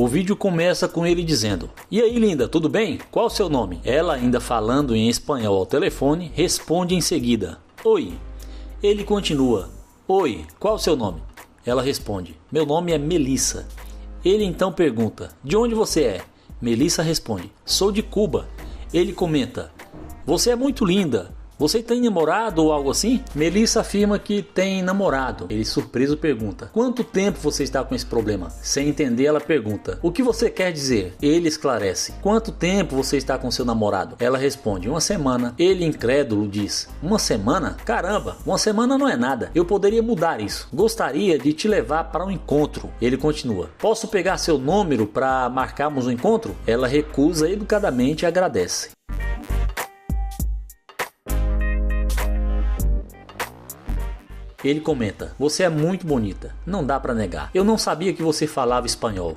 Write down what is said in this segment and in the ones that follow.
O vídeo começa com ele dizendo: "E aí, linda, tudo bem? Qual o seu nome?" Ela, ainda falando em espanhol ao telefone, responde em seguida: "Oi." Ele continua: "Oi, qual o seu nome?" Ela responde: "Meu nome é Melissa." Ele então pergunta: "De onde você é?" Melissa responde: "Sou de Cuba." Ele comenta: "Você é muito linda. Você tem namorado ou algo assim?" Melissa afirma que tem namorado. Ele, surpreso, pergunta: "Quanto tempo você está com esse problema?" Sem entender, ela pergunta: "O que você quer dizer?" Ele esclarece: "Quanto tempo você está com seu namorado?" Ela responde: "Uma semana." Ele, incrédulo, diz: "Uma semana? Caramba, uma semana não é nada. Eu poderia mudar isso. Gostaria de te levar para um encontro." Ele continua: "Posso pegar seu número para marcarmos um encontro?" Ela recusa educadamente e agradece. Ele comenta: "Você é muito bonita, não dá pra negar. Eu não sabia que você falava espanhol."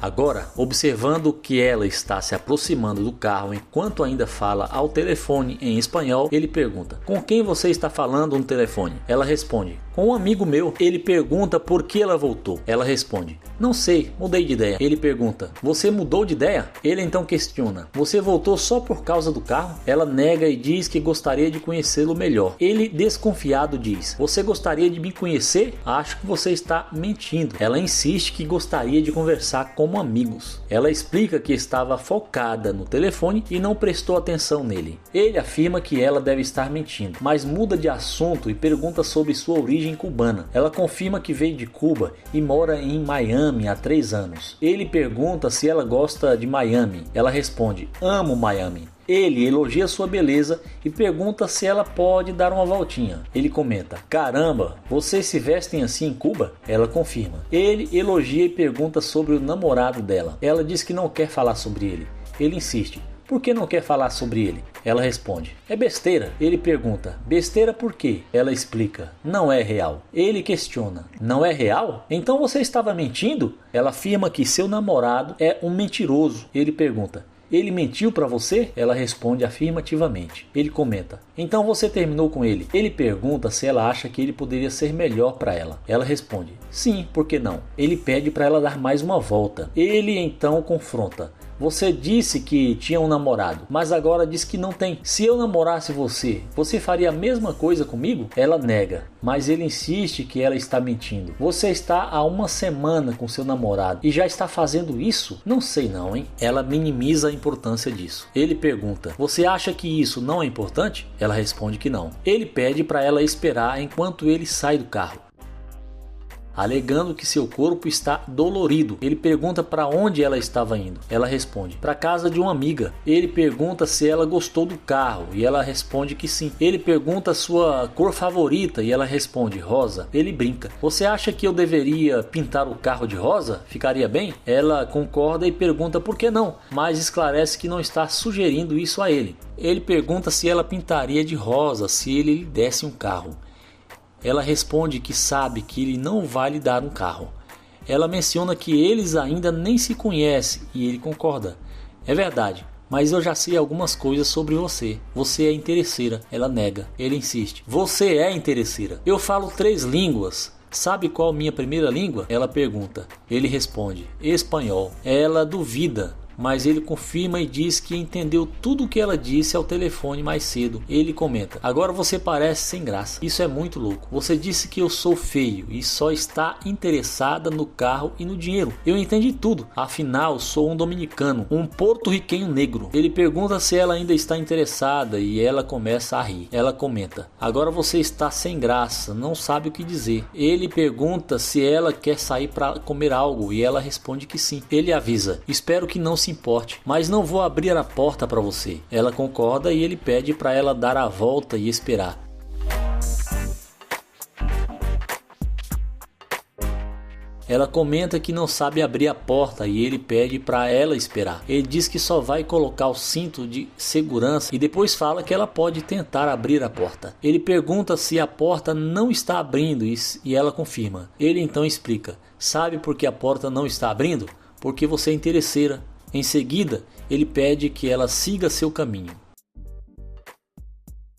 Agora, observando que ela está se aproximando do carro enquanto ainda fala ao telefone em espanhol, ele pergunta: "Com quem você está falando no telefone?" Ela responde: "Com um amigo meu." Ele pergunta por que ela voltou. Ela responde: "Não sei, mudei de ideia." Ele pergunta: "Você mudou de ideia?" Ele então questiona: "Você voltou só por causa do carro?" Ela nega e diz que gostaria de conhecê-lo melhor. Ele, desconfiado, diz: "Você gostaria de me conhecer? Acho que você está mentindo." Ela insiste que gostaria de conversar como amigos. Ela explica que estava focada no telefone e não prestou atenção nele. Ele afirma que ela deve estar mentindo, mas muda de assunto e pergunta sobre sua origem cubana. Ela confirma que veio de Cuba e mora em Miami há 3 anos. Ele pergunta se ela gosta de Miami. Ela responde: "Amo Miami." Ele elogia sua beleza e pergunta se ela pode dar uma voltinha. Ele comenta: "Caramba, vocês se vestem assim em Cuba?" Ela confirma. Ele elogia e pergunta sobre o namorado dela. Ela diz que não quer falar sobre ele. Ele insiste: "Por que não quer falar sobre ele?" Ela responde: "É besteira." Ele pergunta: "Besteira por quê?" Ela explica: "Não é real." Ele questiona: "Não é real? Então você estava mentindo?" Ela afirma que seu namorado é um mentiroso. Ele pergunta: "Ele mentiu para você?" Ela responde afirmativamente. Ele comenta: "Então você terminou com ele?" Ele pergunta se ela acha que ele poderia ser melhor para ela. Ela responde: "Sim, por que não?" Ele pede para ela dar mais uma volta. Ele então confronta: "Você disse que tinha um namorado, mas agora diz que não tem. Se eu namorasse você, você faria a mesma coisa comigo?" Ela nega, mas ele insiste que ela está mentindo. "Você está há uma semana com seu namorado e já está fazendo isso? Não sei não, hein?" Ela minimiza a importância disso. Ele pergunta: "Você acha que isso não é importante?" Ela responde que não. Ele pede para ela esperar enquanto ele sai do carro, alegando que seu corpo está dolorido. Ele pergunta para onde ela estava indo. Ela responde: "Para casa de uma amiga." Ele pergunta se ela gostou do carro e ela responde que sim. Ele pergunta sua cor favorita e ela responde: "Rosa." Ele brinca: "Você acha que eu deveria pintar o carro de rosa? Ficaria bem?" Ela concorda e pergunta por que não, mas esclarece que não está sugerindo isso a ele. Ele pergunta se ela pintaria de rosa se ele lhe desse um carro. Ela responde que sabe que ele não vai lhe dar um carro. Ela menciona que eles ainda nem se conhecem e ele concorda: "É verdade, mas eu já sei algumas coisas sobre você. Você é interesseira." Ela nega. Ele insiste: "Você é interesseira. Eu falo 3 línguas. Sabe qual minha primeira língua?" Ela pergunta. Ele responde: "Espanhol." Ela duvida, mas ele confirma e diz que entendeu tudo o que ela disse ao telefone mais cedo. Ele comenta: "Agora você parece sem graça. Isso é muito louco. Você disse que eu sou feio e só está interessada no carro e no dinheiro. Eu entendi tudo. Afinal, sou um dominicano, um porto-riquenho negro." Ele pergunta se ela ainda está interessada e ela começa a rir. Ela comenta: "Agora você está sem graça, não sabe o que dizer." Ele pergunta se ela quer sair para comer algo e ela responde que sim. Ele avisa: "Espero que não se importe, mas não vou abrir a porta para você." Ela concorda e ele pede para ela dar a volta e esperar. Ela comenta que não sabe abrir a porta e ele pede para ela esperar. Ele diz que só vai colocar o cinto de segurança e depois fala que ela pode tentar abrir a porta. Ele pergunta se a porta não está abrindo e ela confirma. Ele então explica: "Sabe por que a porta não está abrindo? Porque você é interesseira." Em seguida, ele pede que ela siga seu caminho.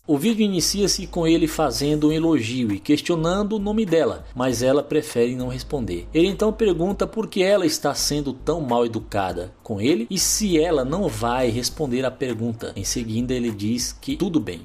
O vídeo inicia-se com ele fazendo um elogio e questionando o nome dela, mas ela prefere não responder. Ele então pergunta por que ela está sendo tão mal educada com ele e se ela não vai responder a pergunta. Em seguida ele diz que tudo bem.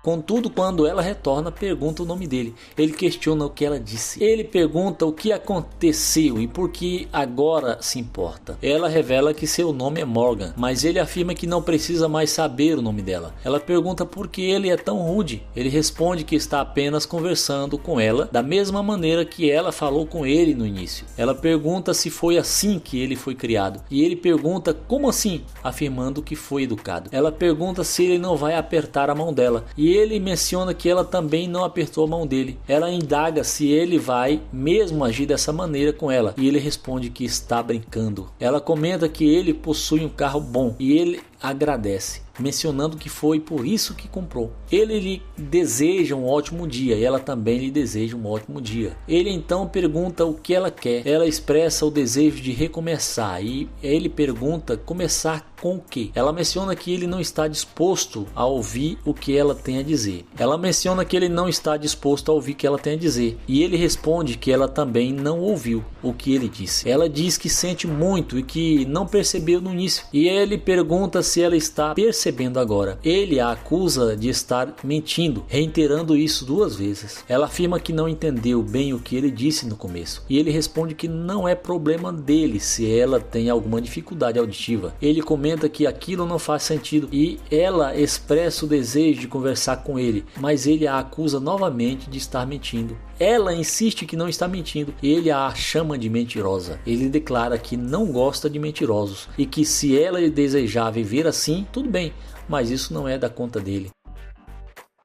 Contudo, quando ela retorna, pergunta o nome dele. Ele questiona o que ela disse. Ele pergunta o que aconteceu e por que agora se importa. Ela revela que seu nome é Morgan, mas ele afirma que não precisa mais saber o nome dela. Ela pergunta por que ele é tão rude. Ele responde que está apenas conversando com ela da mesma maneira que ela falou com ele no início. Ela pergunta se foi assim que ele foi criado. E ele pergunta como assim, afirmando que foi educado. Ela pergunta se ele não vai apertar a mão dela. E ele menciona que ela também não apertou a mão dele. Ela indaga se ele vai mesmo agir dessa maneira com ela. E ele responde que está brincando. Ela comenta que ele possui um carro bom. E ele agradece, mencionando que foi por isso que comprou. Ele lhe deseja um ótimo dia e ela também lhe deseja um ótimo dia. Ele então pergunta o que ela quer. Ela expressa o desejo de recomeçar e ele pergunta começar com o que? Ela menciona que ele não está disposto a ouvir o que ela tem a dizer. Ela menciona que ele não está disposto a ouvir o que ela tem a dizer e ele responde que ela também não ouviu o que ele disse. Ela diz que sente muito e que não percebeu no início e ele pergunta se ela está percebendo agora. Ele a acusa de estar mentindo, reiterando isso 2 vezes. Ela afirma que não entendeu bem o que ele disse no começo e ele responde que não é problema dele se ela tem alguma dificuldade auditiva. Ele comenta que aquilo não faz sentido e ela expressa o desejo de conversar com ele, mas ele a acusa novamente de estar mentindo. Ela insiste que não está mentindo e ele a chama de mentirosa. Ele declara que não gosta de mentirosos e que se ela desejar viver assim, tudo bem, mas isso não é da conta dele.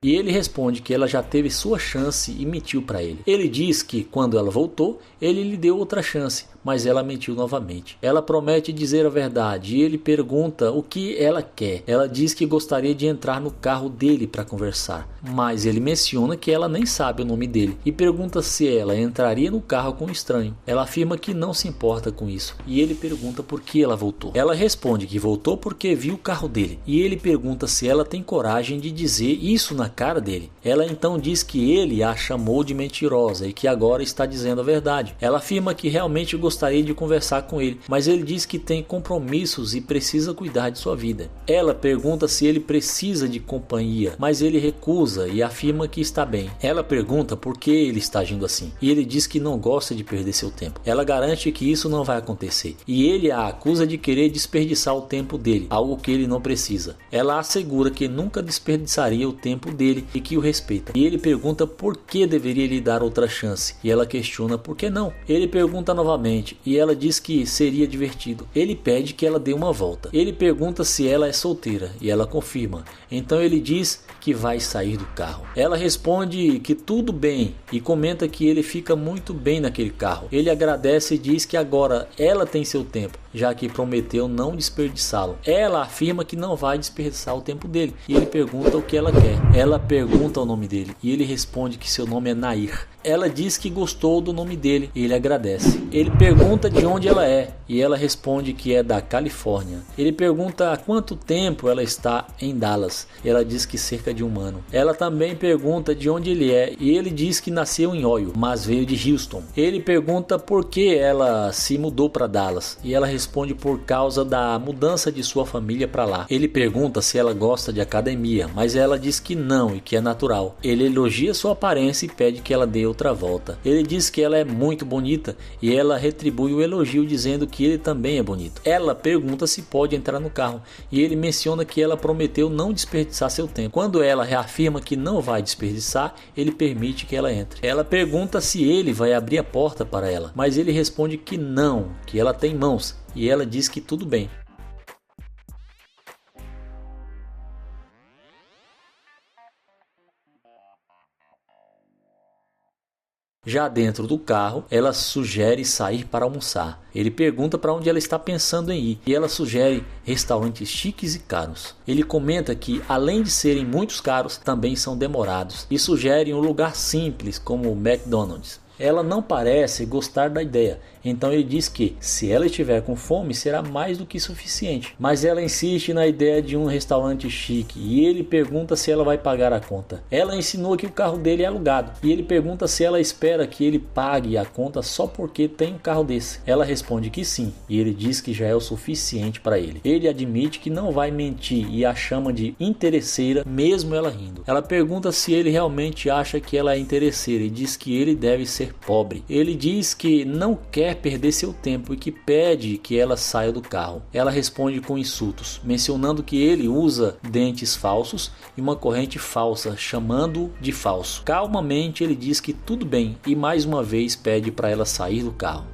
E ele responde que ela já teve sua chance e mentiu para ele. Ele diz que quando ela voltou, ele lhe deu outra chance, mas ela mentiu novamente. Ela promete dizer a verdade e ele pergunta o que ela quer. Ela diz que gostaria de entrar no carro dele para conversar, mas ele menciona que ela nem sabe o nome dele e pergunta se ela entraria no carro com um estranho. Ela afirma que não se importa com isso e ele pergunta por que ela voltou. Ela responde que voltou porque viu o carro dele e ele pergunta se ela tem coragem de dizer isso na cara dele. Ela então diz que ele a chamou de mentirosa e que agora está dizendo a verdade. Ela afirma que realmente gostaria de conversar com ele, mas ele diz que tem compromissos e precisa cuidar de sua vida. Ela pergunta se ele precisa de companhia, mas ele recusa e afirma que está bem. Ela pergunta por que ele está agindo assim e ele diz que não gosta de perder seu tempo. Ela garante que isso não vai acontecer e ele a acusa de querer desperdiçar o tempo dele, algo que ele não precisa. Ela assegura que nunca desperdiçaria o tempo dele e que o respeita. E ele pergunta por que deveria lhe dar outra chance e ela questiona por que não. Ele pergunta novamente e ela diz que seria divertido. Ele pede que ela dê uma volta. Ele pergunta se ela é solteira e ela confirma. Então ele diz que vai sair do carro. Ela responde que tudo bem e comenta que ele fica muito bem naquele carro. Ele agradece e diz que agora ela tem seu tempo, já que prometeu não desperdiçá-lo. Ela afirma que não vai desperdiçar o tempo dele e ele pergunta o que ela quer. Ela pergunta o nome dele e ele responde que seu nome é Nair. Ela diz que gostou do nome dele e ele agradece. Ele pergunta de onde ela é e ela responde que é da Califórnia. Ele pergunta há quanto tempo ela está em Dallas. Ela diz que cerca de 1 ano. Ela também pergunta de onde ele é e ele diz que nasceu em Ohio, mas veio de Houston. Ele pergunta por que ela se mudou para Dallas e ela responde por causa da mudança de sua família para lá. Ele pergunta se ela gosta de academia, mas ela diz que não e que é natural. Ele elogia sua aparência e pede que ela dê outra volta. Ele diz que ela é muito bonita e ela retribui o elogio dizendo que ele também é bonito. Ela pergunta se pode entrar no carro e ele menciona que ela prometeu não desperdiçar seu tempo. Quando ela reafirma que não vai desperdiçar, ele permite que ela entre. Ela pergunta se ele vai abrir a porta para ela, mas ele responde que não, que ela tem mãos e ela diz que tudo bem. Já dentro do carro, ela sugere sair para almoçar. Ele pergunta para onde ela está pensando em ir e ela sugere restaurantes chiques e caros. Ele comenta que, além de serem muito caros, também são demorados e sugere um lugar simples como o McDonald's. Ela não parece gostar da ideia. Então ele diz que se ela estiver com fome será mais do que suficiente. Mas ela insiste na ideia de um restaurante chique e ele pergunta se ela vai pagar a conta. Ela insinua que o carro dele é alugado e ele pergunta se ela espera que ele pague a conta só porque tem um carro desse. Ela responde que sim e ele diz que já é o suficiente para ele. Ele admite que não vai mentir e a chama de interesseira mesmo ela rindo. Ela pergunta se ele realmente acha que ela é interesseira e diz que ele deve ser pobre. Ele diz que não quer perder seu tempo e que pede que ela saia do carro. Ela responde com insultos, mencionando que ele usa dentes falsos e uma corrente falsa, chamando-o de falso. Calmamente ele diz que tudo bem e mais uma vez pede para ela sair do carro.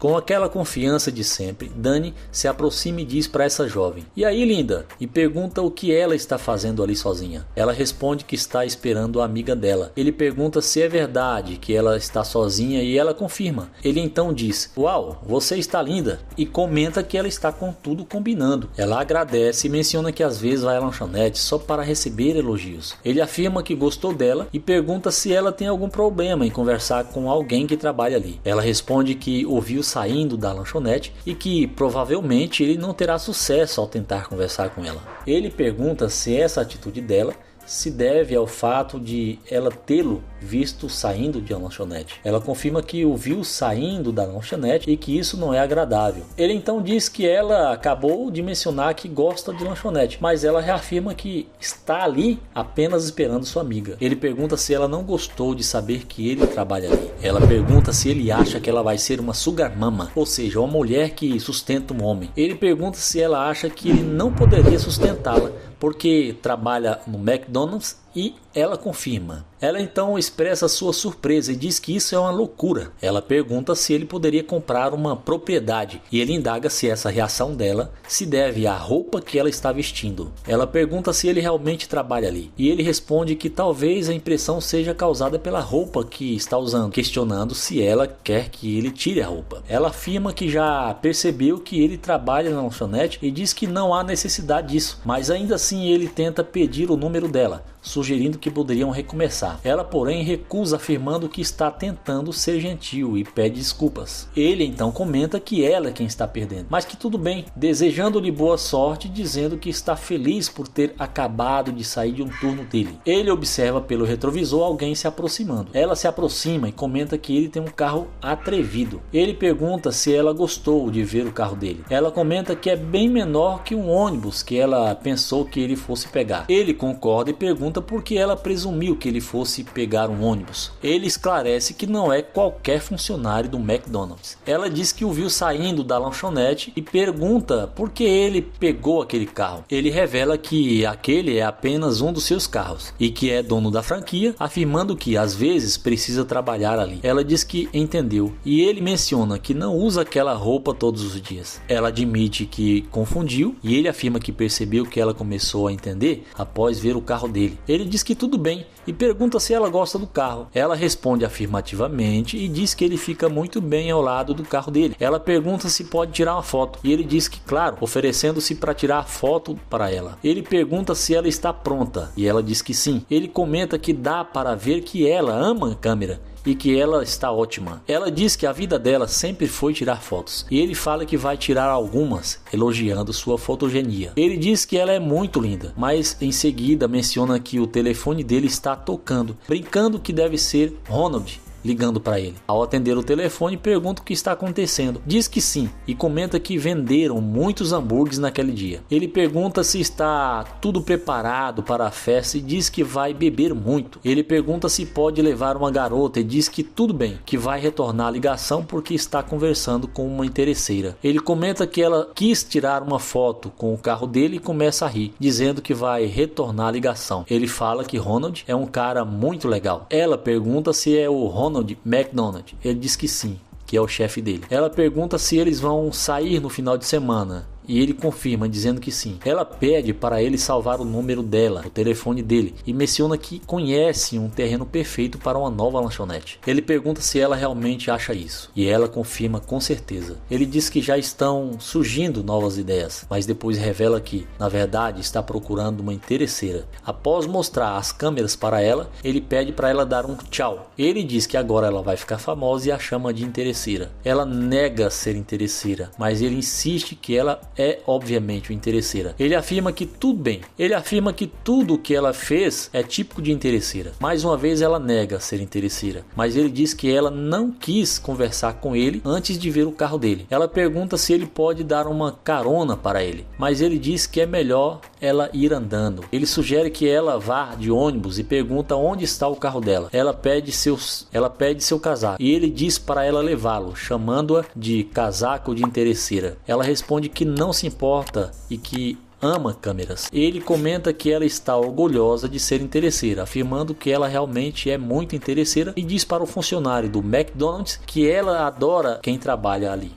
Com aquela confiança de sempre, Danny se aproxima e diz para essa jovem: "E aí, linda?" e pergunta o que ela está fazendo ali sozinha. Ela responde que está esperando a amiga dela. Ele pergunta se é verdade que ela está sozinha e ela confirma. Ele então diz: "Uau, você está linda", e comenta que ela está com tudo combinando. Ela agradece e menciona que às vezes vai à lanchonete só para receber elogios. Ele afirma que gostou dela e pergunta se ela tem algum problema em conversar com alguém que trabalha ali. Ela responde que ouviu saindo da lanchonete e que provavelmente ele não terá sucesso ao tentar conversar com ela. Ele pergunta se essa atitude dela se deve ao fato de ela tê-lo visto saindo de uma lanchonete. Ela confirma que o viu saindo da lanchonete e que isso não é agradável. Ele então diz que ela acabou de mencionar que gosta de lanchonete, mas ela reafirma que está ali apenas esperando sua amiga. Ele pergunta se ela não gostou de saber que ele trabalha ali. Ela pergunta se ele acha que ela vai ser uma sugar mama, ou seja, uma mulher que sustenta um homem. Ele pergunta se ela acha que ele não poderia sustentá-la porque trabalha no McDonald's e ela confirma. Ela então expressa sua surpresa e diz que isso é uma loucura. Ela pergunta se ele poderia comprar uma propriedade e ele indaga se essa reação dela se deve à roupa que ela está vestindo. Ela pergunta se ele realmente trabalha ali e ele responde que talvez a impressão seja causada pela roupa que está usando, questionando se ela quer que ele tire a roupa. Ela afirma que já percebeu que ele trabalha na lanchonete e diz que não há necessidade disso, mas ainda assim ele tenta pedir o número dela, sugerindo que poderiam recomeçar. Ela, porém, recusa, afirmando que está tentando ser gentil e pede desculpas. Ele então comenta que ela é quem está perdendo, mas que tudo bem, desejando-lhe boa sorte, dizendo que está feliz por ter acabado de sair de um turno dele. Ele observa pelo retrovisor alguém se aproximando. Ela se aproxima e comenta que ele tem um carro atrevido. Ele pergunta se ela gostou de ver o carro dele. Ela comenta que é bem menor que um ônibus que ela pensou que ele fosse pegar. Ele concorda e pergunta por que ela presumiu que ele fosse pegar um ônibus. Ele esclarece que não é qualquer funcionário do McDonald's. Ela diz que o viu saindo da lanchonete e pergunta por que ele pegou aquele carro. Ele revela que aquele é apenas um dos seus carros e que é dono da franquia, afirmando que às vezes precisa trabalhar ali. Ela diz que entendeu e ele menciona que não usa aquela roupa todos os dias. Ela admite que confundiu e ele afirma que percebeu que ela começou a entender após ver o carro dele. Ele diz que tudo bem e pergunta se ela gosta do carro. Ela responde afirmativamente e diz que ele fica muito bem ao lado do carro dele. Ela pergunta se pode tirar uma foto e ele diz que claro, oferecendo-se para tirar a foto para ela. Ele pergunta se ela está pronta e ela diz que sim. Ele comenta que dá para ver que ela ama a câmera e que ela está ótima. Ela diz que a vida dela sempre foi tirar fotos e ele fala que vai tirar algumas, elogiando sua fotogenia. Ele diz que ela é muito linda, mas em seguida menciona que o telefone dele está tocando, brincando que deve ser Ronald ligando para ele. Ao atender o telefone, pergunta o que está acontecendo. Diz que sim e comenta que venderam muitos hambúrgueres naquele dia. Ele pergunta se está tudo preparado para a festa e diz que vai beber muito. Ele pergunta se pode levar uma garota e diz que tudo bem, que vai retornar a ligação porque está conversando com uma interesseira. Ele comenta que ela quis tirar uma foto com o carro dele e começa a rir, dizendo que vai retornar a ligação. Ele fala que Ronald é um cara muito legal. Ela pergunta se é o Ronald McDonald. Ele diz que sim, que é o chefe dele. Ela pergunta se eles vão sair no final de semana e ele confirma dizendo que sim. Ela pede para ele salvar o número dela, o telefone dele, e menciona que conhece um terreno perfeito para uma nova lanchonete. Ele pergunta se ela realmente acha isso, e ela confirma com certeza. Ele diz que já estão surgindo novas ideias, mas depois revela que, na verdade, está procurando uma interesseira. Após mostrar as câmeras para ela, ele pede para ela dar um tchau. Ele diz que agora ela vai ficar famosa e a chama de interesseira. Ela nega ser interesseira, mas ele insiste que ela é obviamente uma interesseira. Ele afirma que tudo bem. Ele afirma que tudo o que ela fez é típico de interesseira. Mais uma vez ela nega ser interesseira, mas ele diz que ela não quis conversar com ele antes de ver o carro dele. Ela pergunta se ele pode dar uma carona para ele, mas ele diz que é melhor ela ir andando. Ele sugere que ela vá de ônibus e pergunta onde está o carro dela. Ela pede seu casaco e ele diz para ela levá-lo, chamando-a de casaco de interesseira. Ela responde que não se importa e que ama câmeras. Ele comenta que ela está orgulhosa de ser interesseira, afirmando que ela realmente é muito interesseira, e diz para o funcionário do McDonald's que ela adora quem trabalha ali.